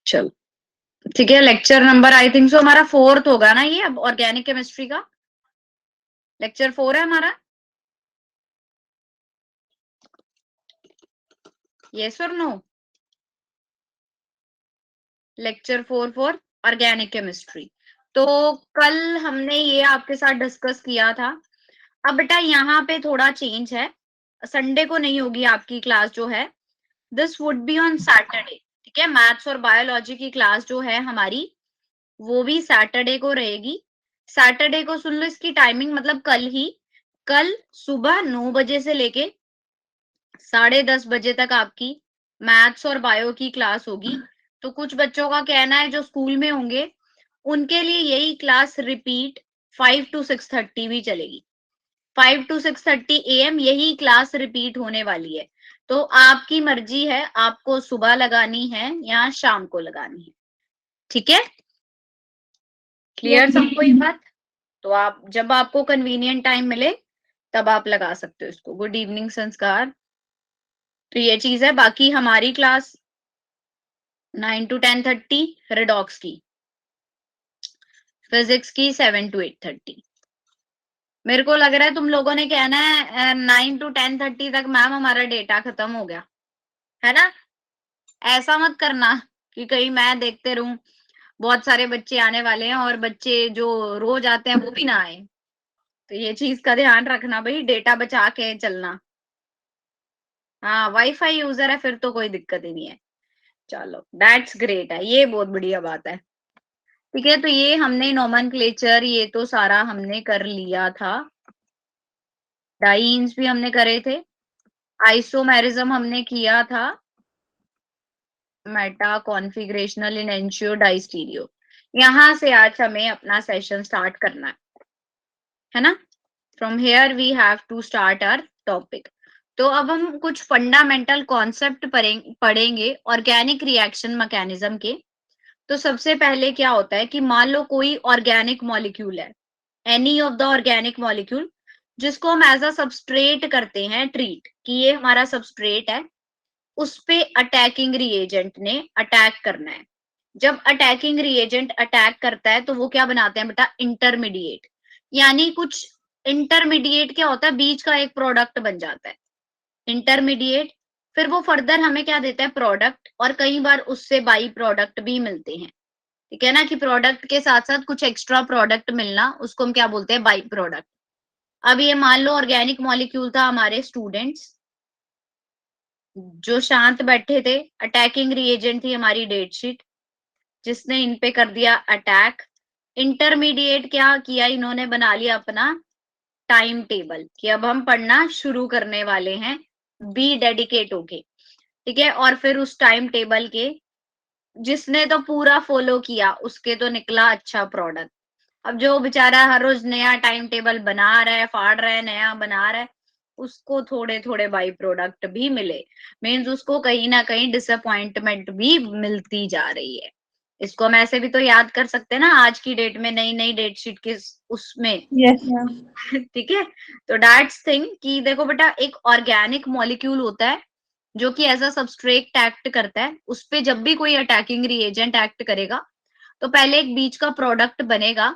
चलो ठीक है, लेक्चर नंबर आई थिंक सो हमारा 4th होगा ना ये, अब ऑर्गेनिक केमिस्ट्री का लेक्चर 4 है हमारा। यस और no? Lecture 4 for organic chemistry. तो कल हमने ये आपके साथ डिस्कस किया था। अब बेटा यहाँ पे थोड़ा चेंज है, संडे को नहीं होगी आपकी क्लास जो है, this would be on Saturday. ठीक है, मैथ्स और बायोलॉजी की क्लास जो है हमारी वो भी सैटरडे को रहेगी। सैटरडे को सुन लो इसकी टाइमिंग, मतलब कल ही, कल सुबह 9 बजे से लेके 10:30 बजे तक आपकी मैथ्स और बायो की क्लास होगी। तो कुछ बच्चों का कहना है जो स्कूल में होंगे उनके लिए यही क्लास रिपीट 5 to 6:30 भी चलेगी। 5 to 6:30 AM यही क्लास रिपीट होने वाली है। तो आपकी मर्जी है, आपको सुबह लगानी है या शाम को लगानी है। ठीक है, क्लियर सबको ये बात? तो आप जब आपको कन्वीनियंट टाइम मिले तब आप लगा सकते हो इसको। गुड इवनिंग संस्कार। तो ये चीज है, बाकी हमारी क्लास 9 to 10:30 रिडॉक्स की, फिजिक्स की 7 to 8:30। मेरे को लग रहा है तुम लोगों ने कहना है 9 to 10:30 तक मैम हमारा डेटा खत्म हो गया, है ना? ऐसा मत करना कि कहीं मैं देखते रहूं बहुत सारे बच्चे आने वाले हैं और बच्चे जो रोज आते हैं वो भी ना आए। तो ये चीज का ध्यान रखना भाई, डेटा बचा के चलना। हाँ, वाईफाई यूजर है फिर तो कोई दिक्कत ही नहीं है। चलो दैट्स ग्रेट है, ये बहुत बढ़िया बात है। ठीक है, तो ये हमने नोमेनक्लेचर ये तो सारा हमने कर लिया था। डाइन्स भी हमने करे थे, आइसोमेरिज्म हमने किया था, मेटा कॉन्फ़िगरेशनल इनेंशियो डाइस्टीरियो। यहां से आज हमें अपना सेशन स्टार्ट करना है ना? From here we have to start our topic. तो अब हम कुछ फंडामेंटल कॉन्सेप्ट पढ़ेंगे ऑर्गेनिक रिएक्शन मैकेनिज्म के। तो सबसे पहले क्या होता है कि मान लो कोई ऑर्गेनिक मॉलिक्यूल है, any of the organic molecule, जिसको हम एज अ सबस्ट्रेट करते हैं ट्रीट, कि ये हमारा सबस्ट्रेट है, उस पे अटैकिंग रिएजेंट ने अटैक करना है। जब अटैकिंग रिएजेंट अटैक करता है तो वो क्या बनाते हैं बेटा? इंटरमीडिएट। यानी कुछ इंटरमीडिएट क्या होता है? बीच का एक प्रोडक्ट बन जाता है इंटरमीडिएट। फिर वो फर्दर हमें क्या देता है? प्रोडक्ट। और कई बार उससे बाई प्रोडक्ट भी मिलते हैं। ठीक है ना, कि प्रोडक्ट के साथ साथ कुछ एक्स्ट्रा प्रोडक्ट मिलना, उसको हम क्या बोलते हैं? By product. अब ये मान लो ऑर्गेनिक मॉलिक्यूल था, हमारे स्टूडेंट्स जो शांत बैठे थे, अटैकिंग रिएजेंट थी हमारी डेटशीट, जिसने इन पे कर दिया अटैक। इंटरमीडिएट क्या किया इन्होंने? बना लिया अपना टाइम टेबल कि अब हम पढ़ना शुरू करने वाले हैं, बी डेडिकेट होके। ठीक है, और फिर उस टाइम टेबल के जिसने तो पूरा फॉलो किया उसके तो निकला अच्छा प्रोडक्ट। अब जो बेचारा हर रोज नया टाइम टेबल बना रहा है, फाड़ रहा है, नया बना रहा है, उसको थोड़े थोड़े बाई प्रोडक्ट भी मिले, मीन्स उसको कहीं ना कहीं डिसअपॉइंटमेंट भी मिलती जा रही है। इसको हम ऐसे भी तो याद कर सकते हैं ना, आज की डेट में नई नई डेट शीट के उसमें। Yes ma'am. ठीक है, तो दैट्स थिंग कि देखो बेटा, एक ऑर्गेनिक मॉलिक्यूल होता है जो कि एज अ सबस्ट्रेट एक्ट करता है। उस पे जब भी कोई अटैकिंग रिएजेंट एक्ट करेगा तो पहले एक बीच का प्रोडक्ट बनेगा,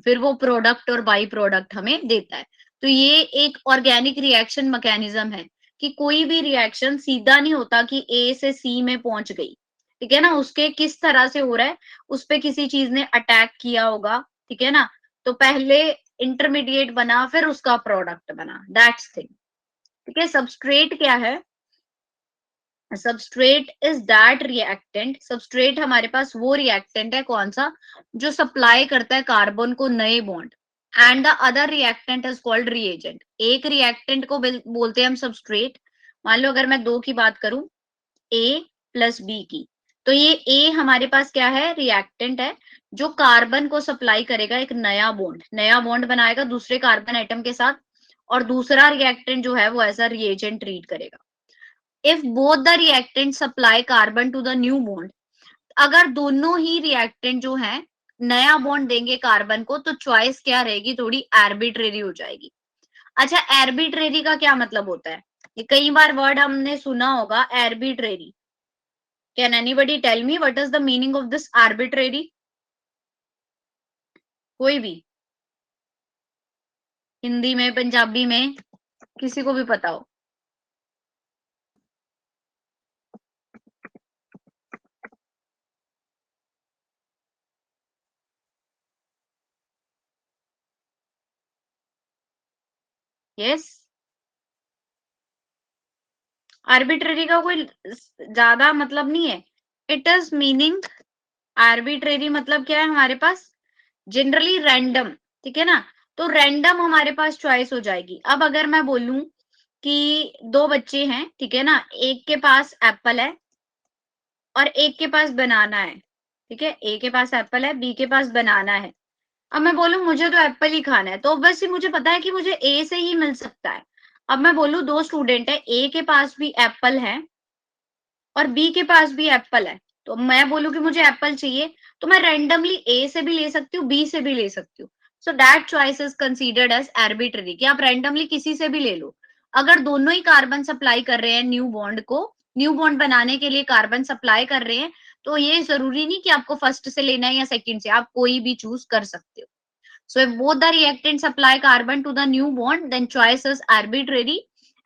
फिर वो प्रोडक्ट और बाई प्रोडक्ट हमें देता है। तो ये एक ऑर्गेनिक रिएक्शन मैकेनिज्म है कि कोई भी रिएक्शन सीधा नहीं होता कि ए से सी में पहुंच गई। ठीक है ना, उसके किस तरह से हो रहा है, उस पे किसी चीज ने अटैक किया होगा। ठीक है ना, तो पहले इंटरमीडिएट बना फिर उसका प्रोडक्ट बना, दैट्स थिंग। ठीक है, सबस्ट्रेट क्या है? Substrate is that reactant, substrate हमारे पास वो रिएक्टेंट है कौन सा? जो सप्लाई करता है कार्बन को नए bond, and the other reactant is called reagent. एक रिएक्टेंट को बोलते हैं हम सबस्ट्रेट। मान लो अगर मैं दो की बात करूं, ए प्लस बी की, तो ये ए हमारे पास क्या है? रिएक्टेंट है जो कार्बन को सप्लाई करेगा एक नया बॉन्ड बनाएगा दूसरे कार्बन एटम के साथ, और दूसरा रिएक्टेंट जो है वो एज अ रिएजेंट ट्रीट करेगा। If both the reactant supply carbon to the new bond, अगर दोनों ही रिएक्टेंट जो है नया बॉन्ड देंगे कार्बन को, तो चॉइस क्या रहेगी? थोड़ी आर्बिट्रेरी हो जाएगी। अच्छा, आर्बिट्रेरी का क्या मतलब होता है? ये कई बार वर्ड हमने सुना होगा, arbitrary. Can anybody tell me what is the meaning of this arbitrary? कोई भी, हिंदी में, पंजाबी में, किसी को भी पता हो। यस, आर्बिट्रेरी का कोई ज्यादा मतलब नहीं है। इट इज मीनिंग, आर्बिट्रेरी मतलब क्या है हमारे पास, जनरली रैंडम, ठीक है ना। तो रैंडम हमारे पास चॉइस हो जाएगी। अब अगर मैं बोलूं कि दो बच्चे हैं, ठीक है ना, एक के पास एप्पल है और एक के पास बनाना है, ठीक है, ए के पास एप्पल है, बी के पास बनाना है। अब मैं बोलूं मुझे तो एप्पल ही खाना है, तो ऑब्वियसली मुझे पता है कि मुझे ए से ही मिल सकता है। अब मैं बोलूं दो स्टूडेंट है, ए के पास भी एप्पल है और बी के पास भी एप्पल है, तो मैं बोलूं कि मुझे एप्पल चाहिए, तो मैं रैंडमली ए से भी ले सकती हूँ, बी से भी ले सकती हूँ। So that choice is considered as arbitrary, कि आप रैंडमली किसी से भी ले लो। अगर दोनों ही कार्बन सप्लाई कर रहे हैं न्यू बॉन्ड को, न्यू बॉन्ड बनाने के लिए कार्बन सप्लाई कर रहे हैं, तो ये जरूरी नहीं कि आपको फर्स्ट से लेना है या सेकंड से, आप कोई भी चूज कर सकते हो। So if both the reactants apply carbon to the new bond, then choice is arbitrary.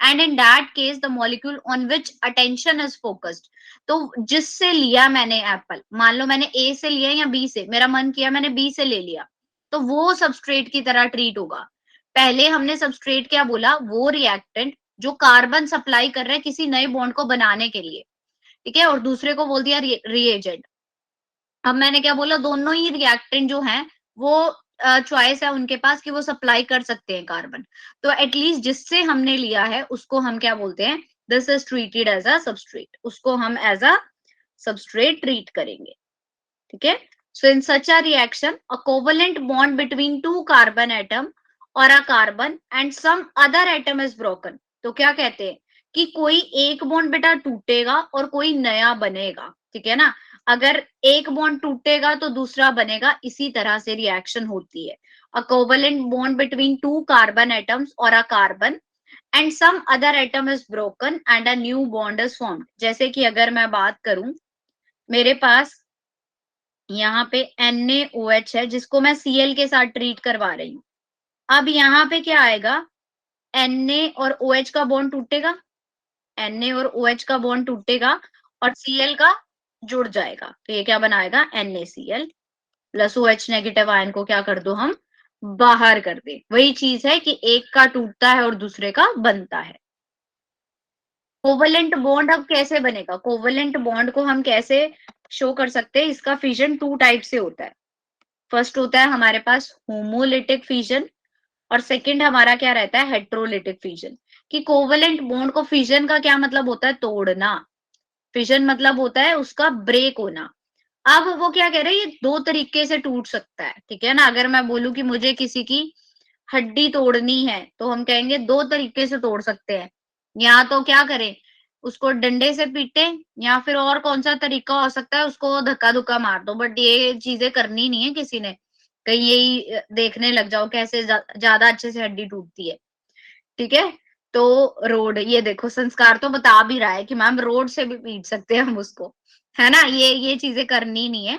And in that case, the molecule on which attention is focused. तो जिससे लिया मैंने एप्पल, मान लो मैंने ए से लिया या बी से, मेरा मन किया मैंने बी से ले लिया, तो वो सबस्ट्रेट की तरह ट्रीट होगा। पहले हमने सबस्ट्रेट क्या बोला, वो रिएक्टेंट जो कार्बन सप्लाई कर रहा है किसी नए बॉन्ड को बनाने के लिए, ठीक है, और दूसरे को बोल दिया रिएजेंट। अब मैंने क्या बोला, दोनों ही रिएक्टेंट जो हैं वो चॉइस है उनके पास कि वो सप्लाई कर सकते हैं कार्बन। तो एटलीस्ट जिससे हमने लिया है उसको हम क्या बोलते हैं, this is treated as a substrate, उसको हम एज अ सबस्ट्रेट ट्रीट करेंगे, ठीक है। So in such a reaction a covalent bond between two carbon atom और a carbon and some other atom is broken. तो क्या कहते हैं कि कोई एक बॉन्ड बेटा टूटेगा और कोई नया बनेगा, ठीक है ना। अगर एक बॉन्ड टूटेगा तो दूसरा बनेगा, इसी तरह से रिएक्शन होती है। A covalent bond between two carbon atoms और a carbon and some other atom is broken and a new bond is formed. जैसे कि अगर मैं बात करूं, मेरे पास यहाँ पे NaOH है जिसको मैं Cl के साथ ट्रीट करवा रही हूँ। अब यहाँ पे क्या आएगा, Na और OH का बॉन्ड टूटेगा, Na और OH का बॉन्ड टूटेगा और Cl का जुड़ जाएगा, तो ये क्या बनाएगा, NaCl plus OH negative ion को क्या कर दो हम, बाहर कर दे। वही चीज है कि एक का टूटता है और दूसरे का बनता है। कोवलेंट बॉन्ड अब कैसे बनेगा, कोवलेंट बॉन्ड को हम कैसे शो कर सकते हैं, इसका फिजन टू टाइप से होता है। फर्स्ट होता है हमारे पास होमोलिटिक फिजन और सेकंड हमारा क्या रहता है, हेट्रोलिटिक फिजन। कि कोवेलेंट बॉन्ड को, फिजन का क्या मतलब होता है, तोड़ना। फिजन मतलब होता है उसका ब्रेक होना। अब वो क्या कह रहे हैं, ये दो तरीके से टूट सकता है, ठीक है ना। अगर मैं बोलूं कि मुझे किसी की हड्डी तोड़नी है तो हम कहेंगे दो तरीके से तोड़ सकते हैं, या तो क्या करें, उसको डंडे से पीटे, या फिर और कौन सा तरीका हो सकता है, उसको धक्का धुक्का मार दो। बट ये चीजें करनी नहीं है किसी ने, कहीं यही देखने लग जाओ कैसे ज्यादा अच्छे से हड्डी टूटती है, ठीक है। तो रोड, ये देखो संस्कार तो बता भी रहा है कि मैम रोड से भी पीट सकते हैं हम उसको, है ना। ये चीजें करनी नहीं है।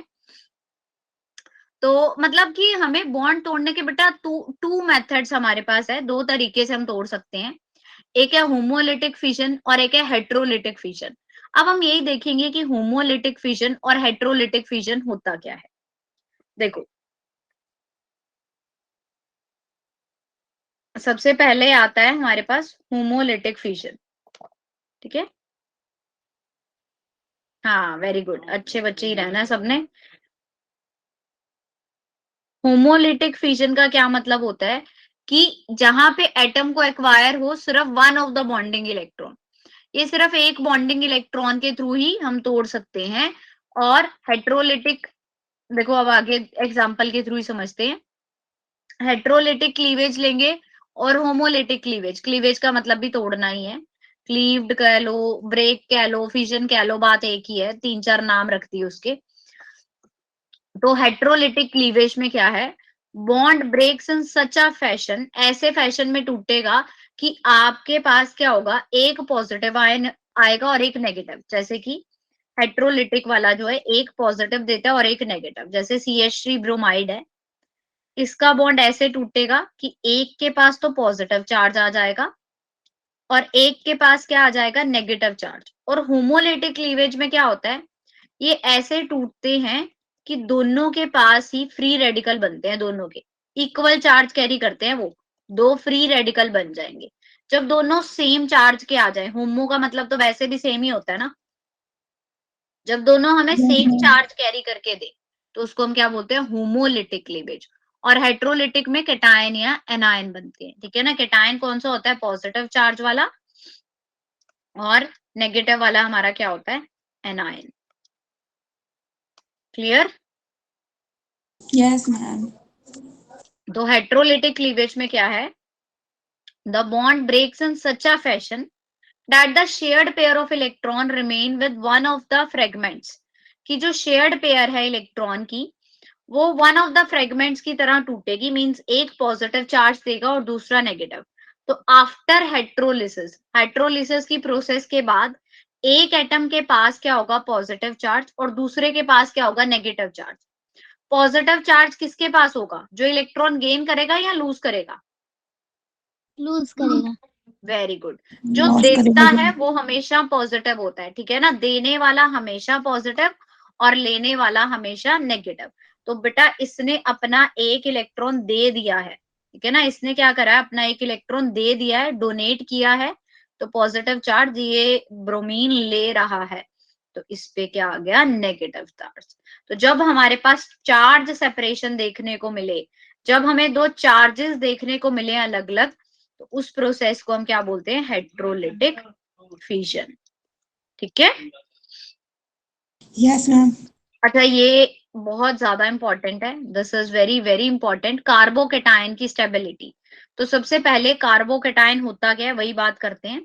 तो मतलब कि हमें बॉन्ड तोड़ने के बेटा टू मेथड्स हमारे पास है, दो तरीके से हम तोड़ सकते हैं। एक है होमोलिटिक फिशन और एक है हेट्रोलिटिक फिशन। अब हम यही देखेंगे कि होमोलिटिक फिशन और हेट्रोलिटिक फिशन होता क्या है। देखो, सबसे पहले आता है हमारे पास होमोलिटिक फिशन, ठीक है। हाँ वेरी गुड, अच्छे बच्चे ही रहना है सबने। होमोलिटिक फिजन का क्या मतलब होता है कि जहां पे एटम को एक्वायर हो सिर्फ one of the bonding electron, ये सिर्फ एक बॉन्डिंग इलेक्ट्रॉन के थ्रू ही हम तोड़ सकते हैं। और हेट्रोलिटिक, देखो अब आगे एग्जांपल के थ्रू ही समझते हैं। हेट्रोलिटिक क्लीवेज लेंगे और होमोलिटिक क्लीवेज, क्लीवेज का मतलब भी तोड़ना ही है, क्लीव्ड कह लो, ब्रेक कह लो, फिजन कह लो, बात एक ही है, तीन चार नाम रखती है उसके। तो हेट्रोलिटिक क्लीवेज में क्या है, bond breaks in such a fashion, ऐसे फैशन में टूटेगा कि आपके पास क्या होगा, एक पॉजिटिव आयन आएगा और एक नेगेटिव। जैसे कि हेट्रोलिटिक वाला जो है एक पॉजिटिव देता है और एक नेगेटिव। जैसे CH3 ब्रोमाइड है, इसका बॉन्ड ऐसे टूटेगा कि एक के पास तो पॉजिटिव चार्ज आ जाएगा और एक के पास क्या आ जाएगा, नेगेटिव चार्ज। और होमोलिटिक क्लीवेज में क्या होता है, ये ऐसे टूटते हैं कि दोनों के पास ही फ्री रेडिकल बनते हैं, दोनों के इक्वल चार्ज कैरी करते हैं, वो दो फ्री रेडिकल बन जाएंगे जब दोनों सेम चार्ज के आ जाए। होमो का मतलब तो वैसे भी सेम ही होता है ना, जब दोनों हमें सेम चार्ज कैरी करके दे तो उसको हम क्या बोलते हैं, होमोलिटिक क्लीवेज। और हेट्रोलिटिक में केटायन या एनायन बनते हैं, ठीक है ना। केटायन कौन सा होता है, पॉजिटिव चार्ज वाला, और नेगेटिव वाला हमारा क्या होता है, एनायन। क्लियर? Yes ma'am. तो हेट्रोलिटिक क्लीवेज में क्या है, the bond breaks in such a fashion that the shared pair of electron remain with one of the fragments, कि जो शेयर्ड पेयर है इलेक्ट्रॉन की वो वन ऑफ द फ्रेगमेंट्स की तरह टूटेगी, मींस एक पॉजिटिव चार्ज देगा और दूसरा नेगेटिव। तो आफ्टर हेट्रोलिसिस, हेट्रोलिसिस की प्रोसेस के बाद एक एटम के पास क्या होगा, पॉजिटिव चार्ज, और दूसरे के पास क्या होगा, नेगेटिव चार्ज। पॉजिटिव चार्ज किसके पास होगा, जो इलेक्ट्रॉन गेन करेगा या लूज करेगा, लूज करेगा। Very good. जो लॉस देता करेगा। है वो हमेशा पॉजिटिव होता है, ठीक है ना, देने वाला हमेशा पॉजिटिव और लेने वाला हमेशा नेगेटिव। तो बेटा इसने अपना एक इलेक्ट्रॉन दे दिया है, ठीक है ना, इसने क्या करा है, अपना एक इलेक्ट्रॉन दे दिया है, डोनेट किया है, तो पॉजिटिव चार्ज ये ब्रोमीन ले रहा है, तो इस पे क्या आ गया, नेगेटिव चार्ज। तो जब हमारे पास चार्ज सेपरेशन देखने को मिले, जब हमें दो चार्जेस देखने को मिले अलग अलग, तो उस प्रोसेस को हम क्या बोलते हैं, हेट्रोलिटिक फिजन। ठीक है। Yes ma'am. अच्छा ये बहुत ज्यादा इंपॉर्टेंट है, this is very very important, carbocation की स्टेबिलिटी। तो सबसे पहले कार्बोकेटायन होता क्या है वही बात करते हैं।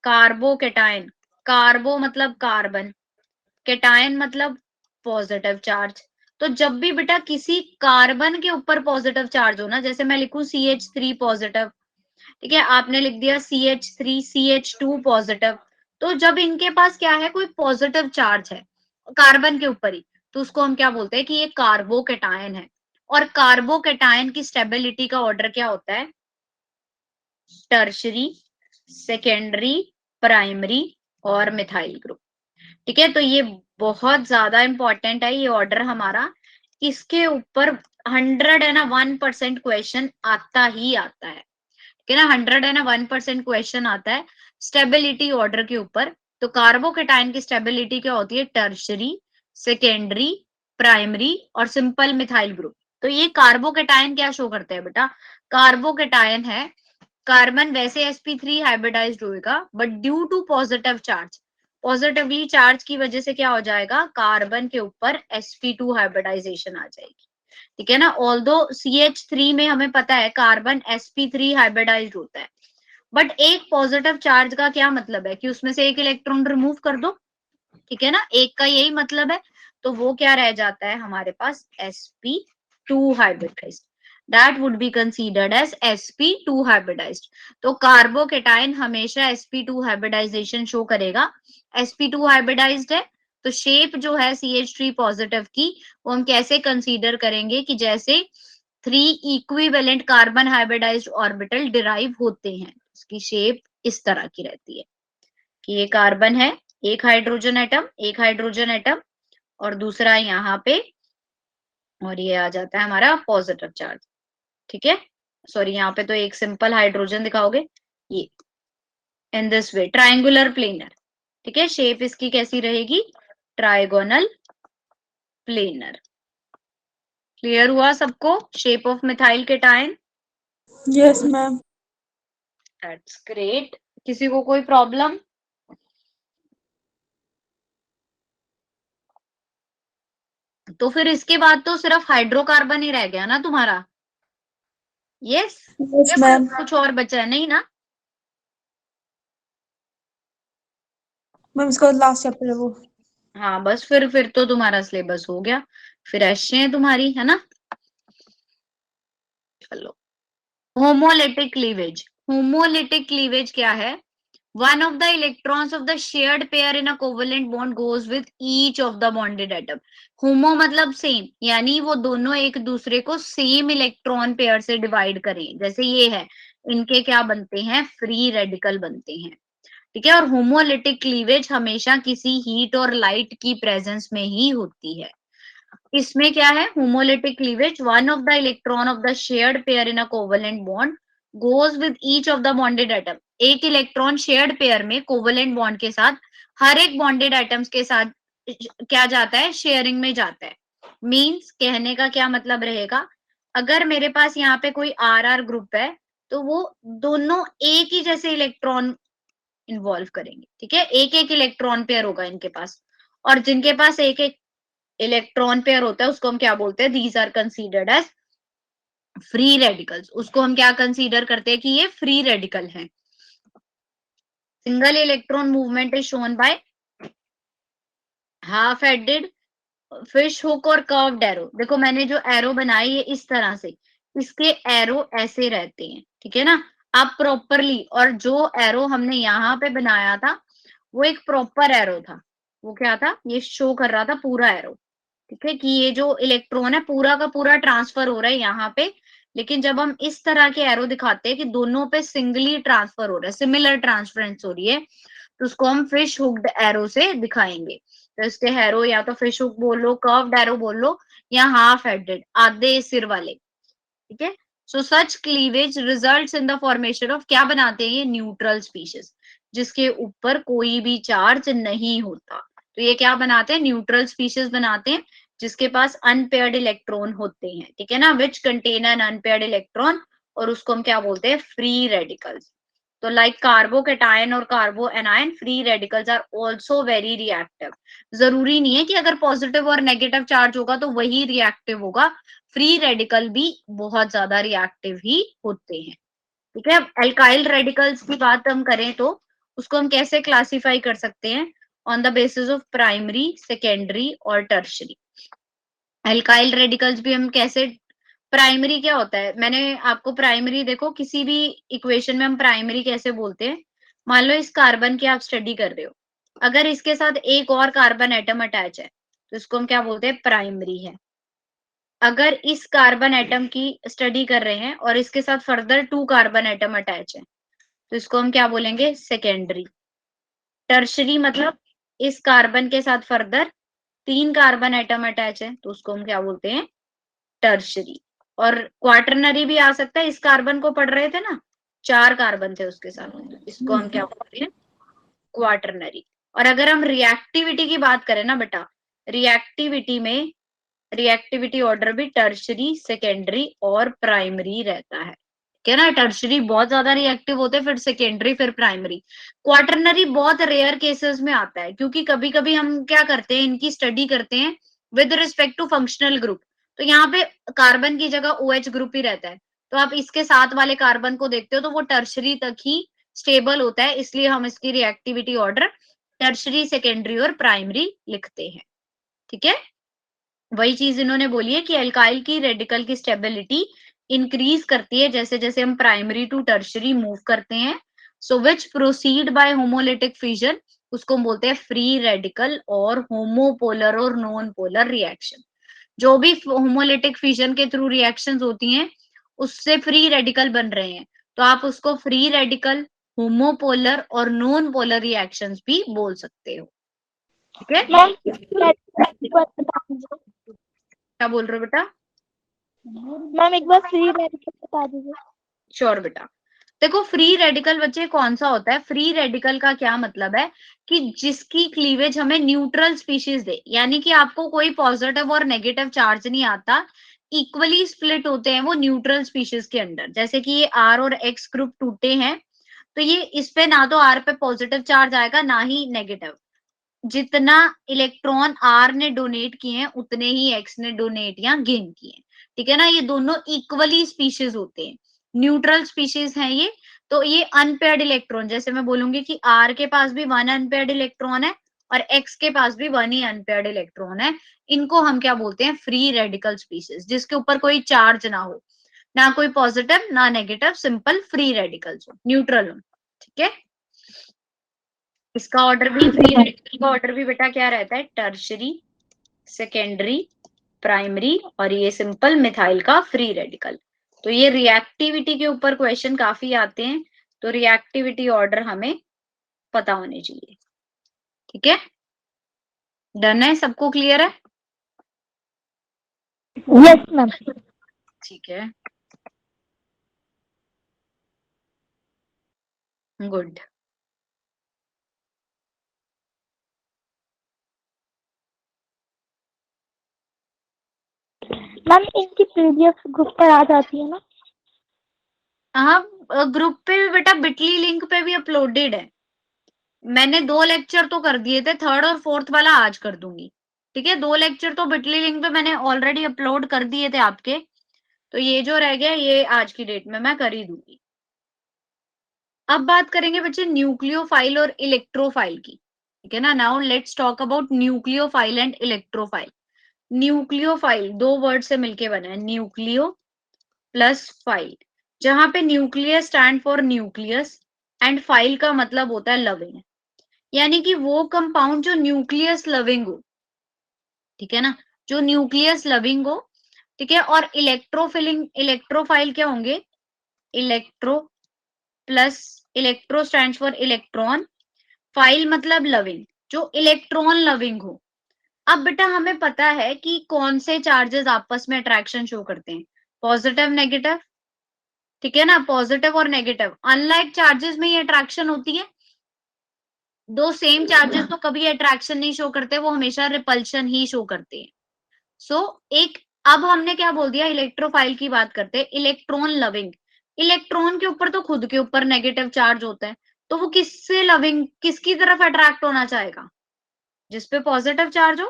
कार्बोकेटायन, कार्बो मतलब कार्बन, केटायन मतलब पॉजिटिव चार्ज। तो जब भी बेटा किसी कार्बन के ऊपर पॉजिटिव चार्ज हो ना, जैसे मैं लिखूं CH3 पॉजिटिव, ठीक है, आपने लिख दिया CH3 CH2 पॉजिटिव, तो जब इनके पास क्या है, कोई पॉजिटिव चार्ज है कार्बन के ऊपर ही, तो उसको हम क्या बोलते हैं कि ये कार्बोकेटायन है। और कार्बोकेटायन की स्टेबिलिटी का ऑर्डर क्या होता है, टर्शरी, सेकेंडरी, प्राइमरी और मिथाइल ग्रुप। ठीक है, तो ये बहुत ज्यादा इंपॉर्टेंट है ये ऑर्डर हमारा, इसके ऊपर 101% क्वेश्चन आता ही आता है, ठीक है ना, 101% क्वेश्चन आता है स्टेबिलिटी ऑर्डर के ऊपर। तो कार्बोकेटायन की स्टेबिलिटी क्या होती है, टर्शरी, सेकेंडरी, प्राइमरी और सिंपल मिथाइल ग्रुप। तो ये कार्बोकेटायन क्या शो करते हैं बेटा, कार्बोकेटायन है, कार्बन वैसे sp3 हाइब्रिडाइज्ड होएगा, but due to positive charge, positively charge की वजह से क्या हो जाएगा, कार्बन के ऊपर sp2 हाइब्रिडाइजेशन आ जाएगी, ठीक है ना। ऑल्दो CH3 में हमें पता है कार्बन sp3 हाइब्रिडाइज्ड होता है, बट एक पॉजिटिव चार्ज का क्या मतलब है कि उसमें से एक इलेक्ट्रॉन रिमूव कर दो, ठीक है ना, एक का यही मतलब है। तो वो क्या रह जाता है हमारे पास, sp2 hybridized, that would be considered as sp2 hybridized. तो कार्बोकेटायन हमेशा sp2 हाइब्रिडाइजेशन शो करेगा, sp2 हाइब्रिडाइज्ड है। तो शेप जो है CH3 पॉजिटिव की, वो हम कैसे कंसीडर करेंगे कि जैसे 3 equivalent carbon hybridised orbital derive होते हैं, उसकी शेप इस तरह की रहती है कि ये कार्बन है, एक हाइड्रोजन एटम, एक हाइड्रोजन एटम और दूसरा यहाँ पे, और ये आ जाता है हमारा पॉजिटिव चार्ज, ठीक है। सॉरी यहाँ पे तो एक सिंपल हाइड्रोजन दिखाओगे, ये in this way triangular planar, ठीक है, शेप इसकी कैसी रहेगी, ट्राइगोनल प्लेनर। क्लियर हुआ सबको, shape of methyl cation? Yes ma'am. That's great. किसी को कोई प्रॉब्लम? तो फिर इसके बाद तो सिर्फ हाइड्रोकार्बन ही रह गया ना तुम्हारा, यस यस मैम। कुछ और बचा है नहीं ना? मैम इसका लास्ट चैप्टर है वो। हाँ बस फिर तो तुम्हारा सिलेबस हो गया, फिर ऐसे है तुम्हारी, है ना। चलो, होमोलिटिक क्लीवेज, होमोलिटिक क्लीवेज क्या है, One of the electrons of the shared pair in a covalent bond goes with each of the bonded atom. होमो मतलब सेम, यानी वो दोनों एक दूसरे को सेम इलेक्ट्रॉन पेयर से डिवाइड करें, जैसे ये है, इनके क्या बनते हैं, फ्री रेडिकल बनते हैं, ठीक है। और होमोलिटिक क्लीवेज हमेशा किसी हीट और लाइट की प्रेजेंस में ही होती है। इसमें क्या है, homolytic cleavage, one of the electron of the shared pair in a covalent bond goes with each of the bonded atom. एक इलेक्ट्रॉन शेयर्ड पेयर में कोवेलेंट बॉन्ड के साथ हर एक बॉन्डेड एटम्स के साथ क्या जाता है, शेयरिंग में जाता है। मींस कहने का क्या मतलब रहेगा, अगर मेरे पास यहाँ पे कोई आर आर ग्रुप है तो वो दोनों एक ही जैसे इलेक्ट्रॉन इन्वॉल्व करेंगे, ठीक है, एक एक इलेक्ट्रॉन पेयर होगा इनके पास। और जिनके पास एक एक इलेक्ट्रॉन पेयर होता है उसको हम क्या बोलते हैं, these are considered as free radicals. उसको हम क्या कंसीडर करते हैं कि ये फ्री रेडिकल है। Single electron movement is shown by half headed fish hook और कर्व्ड एरो। देखो मैंने जो एरो बनाई है इस तरह से, इसके एरो ऐसे रहते हैं, ठीक है ना। आप प्रॉपरली, और जो एरो हमने यहाँ पे बनाया था वो एक प्रॉपर एरो था, वो क्या था, ये शो कर रहा था पूरा एरो, ठीक है, कि ये जो इलेक्ट्रॉन है पूरा का पूरा ट्रांसफर हो रहा है यहाँ पे। लेकिन जब हम इस तरह के एरो दिखाते हैं कि दोनों पे सिंगली ट्रांसफर हो रहा है, सिमिलर ट्रांसफरेंस हो रही है, तो उसको हम फिश हुक्ड एरो से दिखाएंगे। तो इसके एरो या तो फिश हुक बोल लो, कर्व्ड एरो बोल लो, या हाफ हेडेड, आधे सिर वाले, ठीक है। So such cleavage results in the formation of, क्या बनाते हैं ये, न्यूट्रल स्पीशीज, जिसके ऊपर कोई भी चार्ज नहीं होता। तो ये क्या बनाते हैं, न्यूट्रल स्पीशीज बनाते हैं जिसके पास अनपेयर्ड इलेक्ट्रॉन होते हैं, ठीक है ना, which contain an unpaired electron, और उसको हम क्या बोलते हैं, फ्री रेडिकल्स। तो लाइक कार्बोकेटायन और carbo anion, free radicals are also very reactive. जरूरी नहीं है कि अगर पॉजिटिव और नेगेटिव चार्ज होगा तो वही रिएक्टिव होगा, फ्री रेडिकल भी बहुत ज्यादा रिएक्टिव ही होते हैं, ठीक है। अब एल्काइल रेडिकल्स की बात हम करें तो उसको हम कैसे क्लासिफाई कर सकते हैं, on the basis of primary, secondary और टर्शरी। एल्काइल रेडिकल्स भी हम कैसे, प्राइमरी क्या होता है, मैंने आपको प्राइमरी, देखो किसी भी इक्वेशन में हम प्राइमरी कैसे बोलते हैं, मान लो इस कार्बन की आप स्टडी कर रहे हो, अगर इसके साथ एक और कार्बन एटम अटैच है तो इसको हम क्या बोलते हैं, प्राइमरी है। अगर इस कार्बन एटम की स्टडी कर रहे हैं और इसके साथ फर्दर 2 कार्बन एटम अटैच है तो इसको हम क्या बोलेंगे, सेकेंडरी। टर्शरी मतलब इस कार्बन के साथ फर्दर 3 कार्बन एटम अटैच है तो उसको हम क्या बोलते हैं, टर्शरी। और क्वाटरनरी भी आ सकता है, इस कार्बन को पढ़ रहे थे ना, 4 कार्बन थे उसके साथ, इसको हम क्या बोलते हैं, क्वाटरनरी। और अगर हम रिएक्टिविटी की बात करें ना बेटा, रिएक्टिविटी में रिएक्टिविटी ऑर्डर भी टर्शरी, सेकेंडरी और प्राइमरी रहता है, क्या ना। टर्शरी बहुत ज्यादा रिएक्टिव होते हैं, फिर सेकेंडरी, फिर प्राइमरी। क्वाटरनरी बहुत रेयर केसेस में आता है, क्योंकि कभी कभी हम क्या करते हैं, इनकी स्टडी करते हैं with respect to functional group, तो यहाँ पे कार्बन की जगह OH ग्रुप ही रहता है, तो आप इसके साथ वाले कार्बन को देखते हो तो वो टर्शरी तक ही स्टेबल होता है, इसलिए हम इसकी रिएक्टिविटी ऑर्डर टर्शरी, सेकेंडरी और प्राइमरी लिखते हैं, ठीक है। वही चीज इन्होंने बोली है कि एल्काइल की रेडिकल की स्टेबिलिटी इंक्रीज करती है जैसे जैसे हम प्राइमरी टू टर्शरी मूव करते हैं। सो विच प्रोसीड बाय होमोलिटिक फिजन, उसको हम बोलते हैं फ्री रेडिकल और होमोपोलर और नॉन पोलर रिएक्शन। जो भी होमोलिटिक फिजन के थ्रू रिएक्शंस होती हैं उससे फ्री रेडिकल बन रहे हैं, तो आप उसको फ्री रेडिकल, होमोपोलर और नॉन पोलर रिएक्शंस भी बोल सकते हो, ठीक है। मैम एक बार बता दीजिए। क्या बोल रहे हो बेटा? मैम एक बार फ्री रेडिकल बता दीजिए। श्योर बेटा। देखो फ्री रेडिकल बच्चे कौन सा होता है, फ्री रेडिकल का क्या मतलब है कि जिसकी क्लीवेज हमें न्यूट्रल स्पीशीज दे, यानी कि आपको कोई पॉजिटिव और नेगेटिव चार्ज नहीं आता, इक्वली स्प्लिट होते हैं वो न्यूट्रल स्पीशीज के अंदर। जैसे कि ये R और X ग्रुप टूटे हैं तो ये इस पे ना तो R पे पॉजिटिव चार्ज आएगा ना ही नेगेटिव, जितना इलेक्ट्रॉन R ने डोनेट किए हैं उतने ही X ने डोनेट या गेन किए हैं, ठीक है ना। ये दोनों इक्वली स्पीशीज होते हैं, न्यूट्रल स्पीशीज हैं ये। तो ये अनपेयर्ड इलेक्ट्रॉन, जैसे मैं बोलूंगी कि R के पास भी 1 अनपेयर्ड इलेक्ट्रॉन है और X के पास भी 1 ही अनपेयर्ड इलेक्ट्रॉन है, इनको हम क्या बोलते हैं, फ्री रेडिकल स्पीशीज, जिसके ऊपर कोई चार्ज ना हो, ना कोई पॉजिटिव ना नेगेटिव, सिंपल फ्री रेडिकल्स हो, न्यूट्रल हो, ठीक है। इसका ऑर्डर भी, फ्री रेडिकल का ऑर्डर भी बेटा क्या रहता है, टर्शरी, सेकेंडरी, प्राइमरी, और ये सिंपल मिथाइल का फ्री रेडिकल। तो ये रिएक्टिविटी के ऊपर क्वेश्चन काफी आते हैं, तो रिएक्टिविटी ऑर्डर हमें पता होने चाहिए। ठीक है, डन है, सबको क्लियर है? Yes ma'am. ठीक है, गुड। मैम इनकी पीडीएफ ग्रुप पर आ जाती है ना? हाँ, ग्रुप पे भी बेटा बिटली लिंक पे भी अपलोडेड है। मैंने 2 लेक्चर तो कर दिए थे, 3rd और 4th वाला आज कर दूंगी। ठीक है, 2 लेक्चर तो बिटली लिंक पे मैंने ऑलरेडी अपलोड कर दिए थे आपके, तो ये जो रह गया ये आज की डेट में मैं कर ही दूंगी। अब बात करेंगे बच्चे न्यूक्लियोफाइल और इलेक्ट्रोफाइल की। ठीक है ना, now let's talk about nucleophile and electrophile. Nucleophile 2 word से मिलके बना है, न्यूक्लियो प्लस फाइल, जहां पे nucleus stand for nucleus and file का मतलब होता है लविंग, यानी कि वो कंपाउंड जो न्यूक्लियस लविंग हो। ठीक है ना, जो न्यूक्लियस लविंग हो। ठीक है, और इलेक्ट्रोफिलिंग, इलेक्ट्रोफाइल क्या होंगे, electro plus electro stand for electron, file मतलब लविंग, जो इलेक्ट्रॉन लविंग हो। अब बेटा हमें पता है कि कौन से चार्जेस आपस में अट्रैक्शन शो करते हैं, पॉजिटिव नेगेटिव। ठीक है ना, पॉजिटिव और नेगेटिव, अनलाइक चार्जेस में ये अट्रैक्शन होती है। दो सेम चार्जेस तो कभी अट्रैक्शन नहीं शो करते, वो हमेशा रिपल्शन ही शो करते हैं। सो एक, अब हमने क्या बोल दिया, इलेक्ट्रोफाइल की बात करते हैं, इलेक्ट्रॉन लविंग। इलेक्ट्रॉन के ऊपर तो खुद के ऊपर नेगेटिव चार्ज होता है, तो वो किससे लविंग, किसकी तरफ अट्रैक्ट होना चाहेगा, जिसपे पॉजिटिव चार्ज हो।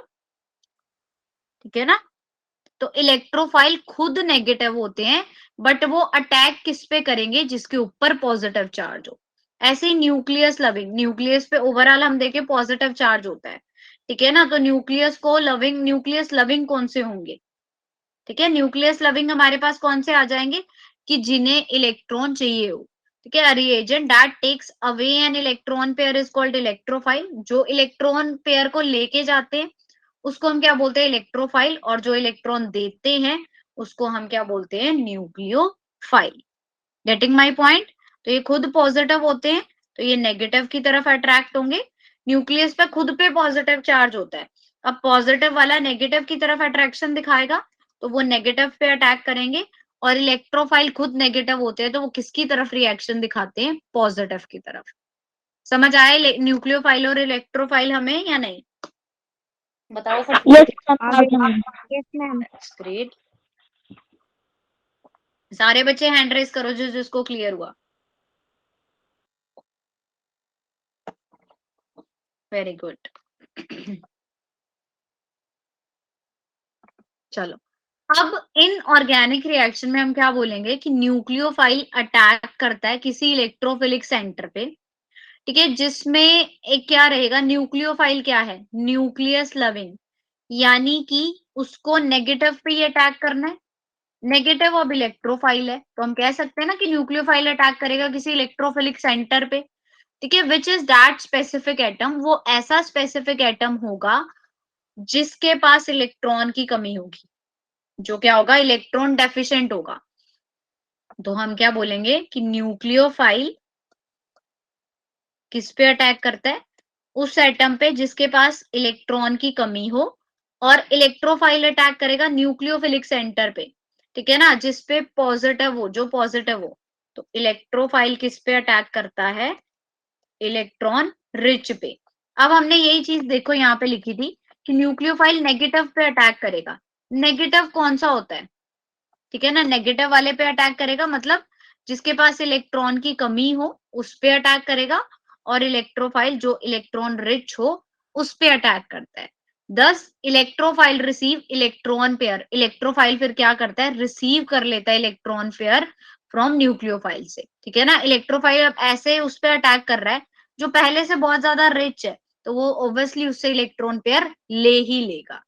ठीक है ना, तो इलेक्ट्रोफाइल खुद नेगेटिव होते हैं, बट वो अटैक किस पे करेंगे, जिसके ऊपर पॉजिटिव चार्ज हो। ऐसे ही न्यूक्लियस लविंग, न्यूक्लियस पे ओवरऑल हम देखें पॉजिटिव चार्ज होता है। ठीक है ना, तो न्यूक्लियस को लविंग, न्यूक्लियस लविंग कौन से होंगे। ठीक है, न्यूक्लियस लविंग हमारे पास कौन से आ जाएंगे, कि जिन्हें इलेक्ट्रॉन चाहिए हो। ठीक है, reagent that takes away an electron pair is called electrophile, जो इलेक्ट्रॉन पेयर को लेके जाते हैं उसको हम क्या बोलते हैं, इलेक्ट्रोफाइल, और जो इलेक्ट्रॉन देते हैं उसको हम क्या बोलते हैं, न्यूक्लियोफाइल। Getting my point. तो ये खुद पॉजिटिव होते हैं, तो ये नेगेटिव की तरफ अट्रैक्ट होंगे। न्यूक्लियस पे खुद पे पॉजिटिव चार्ज होता है, अब पॉजिटिव वाला नेगेटिव की तरफ अट्रैक्शन दिखाएगा, तो वो नेगेटिव पे अटैक करेंगे। और इलेक्ट्रोफाइल खुद नेगेटिव होते हैं, तो वो किसकी तरफ रिएक्शन दिखाते हैं, पॉजिटिव की तरफ। समझ आए न्यूक्लियोफाइल और इलेक्ट्रोफाइल हमें, या नहीं, बताओ यस फटाफट। मैम। Yes ma'am, great. सारे बच्चे हैंड रेस करो जिसको क्लियर हुआ। Very good. चलो, अब इन ऑर्गेनिक रिएक्शन में हम क्या बोलेंगे, कि न्यूक्लियोफाइल अटैक करता है किसी इलेक्ट्रोफिलिक सेंटर पे। ठीक है, जिसमें एक क्या रहेगा, न्यूक्लियोफाइल क्या है, न्यूक्लियस लविंग, यानी कि उसको नेगेटिव पे ही अटैक करना है। नेगेटिव अब इलेक्ट्रोफाइल है, तो हम कह सकते हैं ना कि न्यूक्लियोफाइल अटैक करेगा किसी इलेक्ट्रोफिलिक सेंटर पे। ठीक है, which is that specific atom, वो ऐसा स्पेसिफिक एटम होगा जिसके पास इलेक्ट्रॉन की कमी होगी, जो क्या होगा, इलेक्ट्रॉन डेफिशिएंट होगा। तो हम क्या बोलेंगे कि न्यूक्लियोफाइल किस पे अटैक करता है, उस एटम पे जिसके पास इलेक्ट्रॉन की कमी हो, और इलेक्ट्रोफाइल अटैक करेगा न्यूक्लियोफिलिक सेंटर पे। ठीक है ना, जिसपे पॉजिटिव हो, जो पॉजिटिव हो। तो इलेक्ट्रोफाइल किस पे अटैक करता है, इलेक्ट्रॉन रिच पे। अब हमने यही चीज देखो यहाँ पे लिखी थी कि न्यूक्लियोफाइल नेगेटिव पे अटैक करेगा। नेगेटिव कौन सा होता है, ठीक है ना, नेगेटिव वाले पे अटैक करेगा, मतलब जिसके पास इलेक्ट्रॉन की कमी हो उस पे अटैक करेगा, और इलेक्ट्रोफाइल जो इलेक्ट्रॉन रिच हो उस पे अटैक करता है। दस electrophile receive electron pair, electrophile फिर क्या करता है, रिसीव कर लेता है इलेक्ट्रॉन पेयर फ्रॉम न्यूक्लियोफाइल से। ठीक है ना, इलेक्ट्रोफाइल अब ऐसे उस पर अटैक कर रहा है जो पहले से बहुत ज्यादा रिच है, तो वो ऑब्वियसली उससे इलेक्ट्रॉन पेयर ले ही लेगा।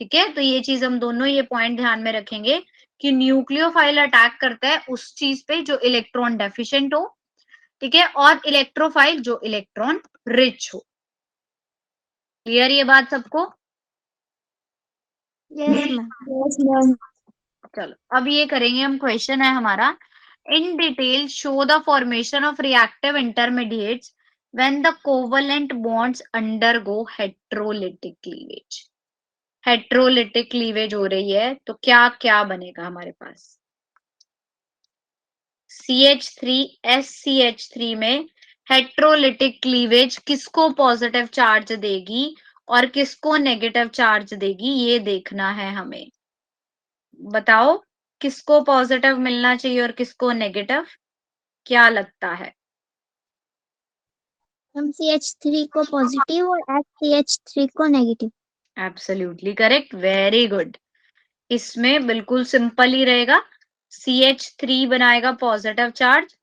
ठीक है, तो ये चीज हम दोनों ये पॉइंट ध्यान में रखेंगे कि न्यूक्लियोफाइल अटैक करता है उस चीज पे जो इलेक्ट्रॉन डेफिशिएंट हो, ठीक है, और इलेक्ट्रोफाइल जो इलेक्ट्रॉन रिच हो। क्लियर ये बात सबको? Yes ma'am. Yes, ma'am. चलो अब ये करेंगे हम, क्वेश्चन है हमारा, in detail show the formation of reactive intermediates when the covalent bonds undergo heterolytic cleavage. Heterolytic cleavage हो रही है तो क्या क्या बनेगा हमारे पास? CH3SCH3 में हेट्रोलिटिक क्लीवेज किसको पॉजिटिव चार्ज देगी और किसको नेगेटिव चार्ज देगी, ये देखना है हमें। बताओ किसको पॉजिटिव मिलना चाहिए और किसको नेगेटिव, क्या लगता है? हम CH3 को पॉजिटिव और SCH3 को negative. Absolutely correct, very good. इसमें बिल्कुल सिंपल ही रहेगा, CH3 बनाएगा पॉजिटिव चार्ज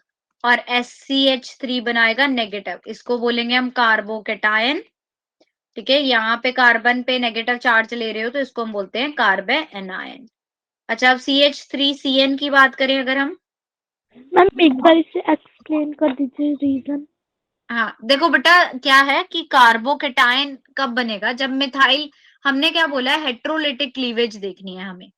और SCH3 बनाएगा नेगेटिव। इसको बोलेंगे हम कार्बोकेटायन। ठीक है, यहाँ पे कार्बन पे नेगेटिव चार्ज ले रहे हो तो इसको हम बोलते हैं कार्बेनायन। अच्छा, अब CH3CN की बात करें अगर हम, मैम एक बार इसे एक्सप्लेन कर दीजिए रीजन। हाँ देखो बेटा, क्या है कि कार्बोकेटायन कब बनेगा, जब मिथाइल, हमने क्या बोला है, हेट्रोलिटिक क्लीवेज देखनी है हमें।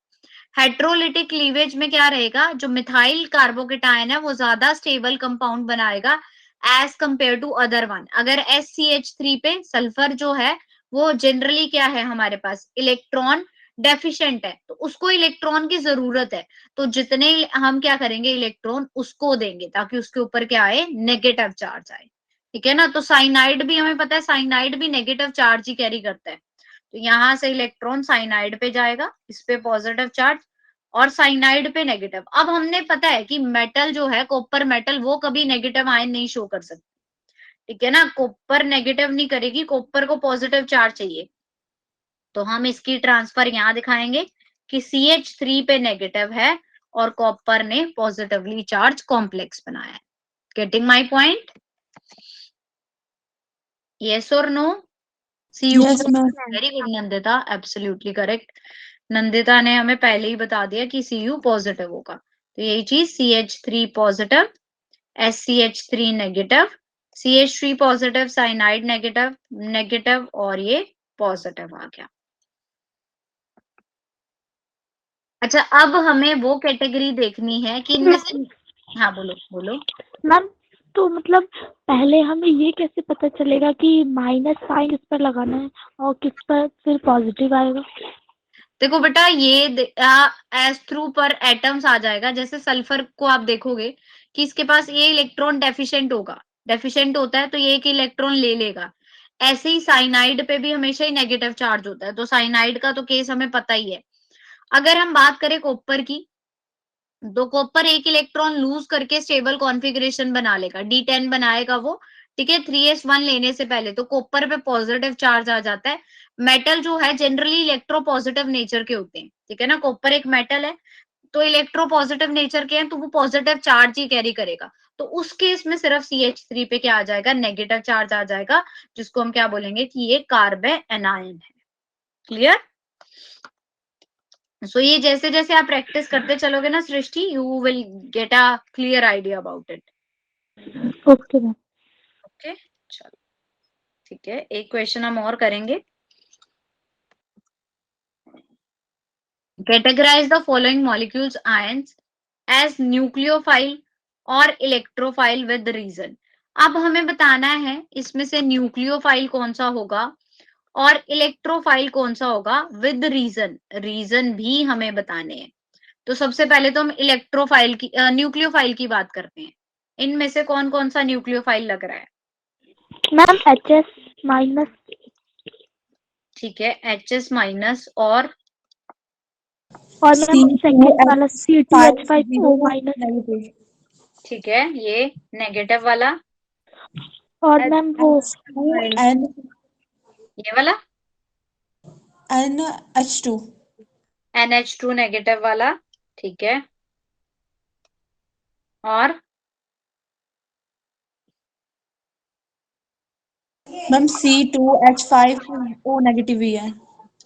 हेट्रोलिटिक क्लीवेज में क्या रहेगा, जो मिथाइल कार्बोकेटायन है वो ज्यादा स्टेबल कंपाउंड बनाएगा as compare to other one. अगर SCH3 पे सल्फर जो है वो जनरली क्या है हमारे पास, इलेक्ट्रॉन डेफिशिएंट है, तो उसको इलेक्ट्रॉन की जरूरत है, तो जितने हम क्या करेंगे, इलेक्ट्रॉन उसको देंगे ताकि उसके ऊपर क्या आए, नेगेटिव चार्ज आए। ठीक है ना, तो साइनाइड भी हमें पता है, साइनाइड भी नेगेटिव चार्ज ही कैरी करता है, तो यहां से इलेक्ट्रॉन साइनाइड पे जाएगा, इस पे पॉजिटिव चार्ज, और साइनाइड पे नेगेटिव। अब हमने पता है कि मेटल जो है, कॉपर मेटल, वो कभी नेगेटिव आयन नहीं शो कर सकती। ठीक है ना, कॉपर नेगेटिव नहीं करेगी, कॉपर को पॉजिटिव चार्ज चाहिए, तो हम इसकी ट्रांसफर यहां दिखाएंगे कि CH3 पे नेगेटिव है और कॉपर ने पॉजिटिवली चार्ज कॉम्प्लेक्स बनाया है। Getting my point? यस और no? Yes, ma'am. Very good Nandita, absolutely correct. Nandita ने हमें पहले ही बता दिया कि Cu पॉजिटिव होगा, तो यही चीज, CH3 positive, SCH3 negative, CH3 positive, cyanide negative, negative और ये पॉजिटिव आ गया। अच्छा, अब हमें वो कैटेगरी देखनी है कि इनमें से, हाँ बोलो बोलो। मैम तो मतलब पहले हमें ये कैसे पता चलेगा कि माइनस साइन इस पर लगाना है और किस पर फिर पॉजिटिव आएगा? देखो बेटा, ये एस थ्रू पर एटम्स आ जाएगा, जैसे सल्फर को आप देखोगे कि इसके पास ये इलेक्ट्रॉन डेफिशिएंट होगा, डेफिशिएंट होता है तो ये एक इलेक्ट्रॉन ले लेगा। ऐसे ही साइनाइड पे भी हमेशा ही नेगेटिव चार्ज होता है, तो साइनाइड का तो केस हमें पता ही है। अगर हम बात करें कॉपर की, तो कॉपर एक इलेक्ट्रॉन लूज करके स्टेबल कॉन्फ़िगरेशन बना लेगा, D10 बनाएगा वो। ठीक है, 3s1 लेने से पहले तो कॉपर पे पॉजिटिव चार्ज आ जाता है। मेटल जो है जनरली इलेक्ट्रोपॉजिटिव नेचर के होते हैं। ठीक है ना, कॉपर एक मेटल है तो इलेक्ट्रोपॉजिटिव नेचर के हैं, तो वो पॉजिटिव चार्ज ही कैरी करेगा। तो उस केस में सिर्फ CH3 पे क्या आ जाएगा, नेगेटिव चार्ज आ जाएगा, जिसको हम क्या बोलेंगे कि ये कार्बेनायन है। क्लियर? सो ये जैसे जैसे आप प्रैक्टिस करते चलोगे ना Srishti, you will get a clear idea about it. Okay ma'am. Okay, चलो ठीक है, एक क्वेश्चन हम और करेंगे। Categorise the following molecules ions as nucleophile और इलेक्ट्रोफाइल विद रीजन। अब हमें बताना है इसमें से न्यूक्लियोफाइल कौन सा होगा और इलेक्ट्रोफाइल कौन सा होगा विद रीजन, रीजन भी हमें बताने हैं। तो सबसे पहले तो हम इलेक्ट्रोफाइल की, न्यूक्लियोफाइल की बात करते हैं। इनमें से कौन कौन सा न्यूक्लियोफाइल लग रहा है? Ma'am HS minus. ठीक है, HS माइनस और मैम सेकंड वाला C2H5O माइनस। negative. ठीक है, ये नेगेटिव वाला, और मैम वो N ये वाला NH2. NH2 नेगेटिव वाला। ठीक है, और मैम C2H5O नेगेटिव ही है।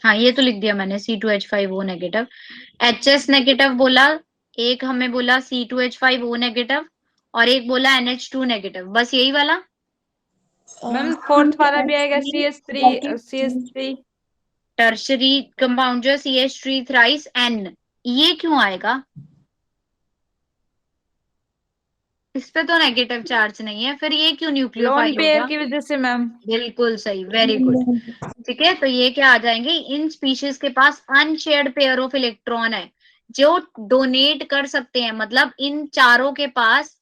हाँ ये तो लिख दिया मैंने, C2H5O नेगेटिव। HS नेगेटिव बोला, एक हमें बोला C2H5O नेगेटिव, और एक बोला NH2 नेगेटिव, बस यही वाला। मैम फोर्थ वाला भी आएगा CH3 टर्शरी कंपाउंड जो CH3 थ्राइस N, ये क्यों आएगा? इस पे तो नेगेटिव चार्ज नहीं है, फिर ये क्यों लोन न्यूक्लियोफाइल पेयर होगा? की वजह से मैम। बिल्कुल सही, वेरी गुड। ठीक है, तो ये क्या आ जाएंगे, इन स्पीशीज के पास अनशेयर्ड पेयर ऑफ इलेक्ट्रॉन है जो डोनेट कर सकते हैं, मतलब इन चारों के पास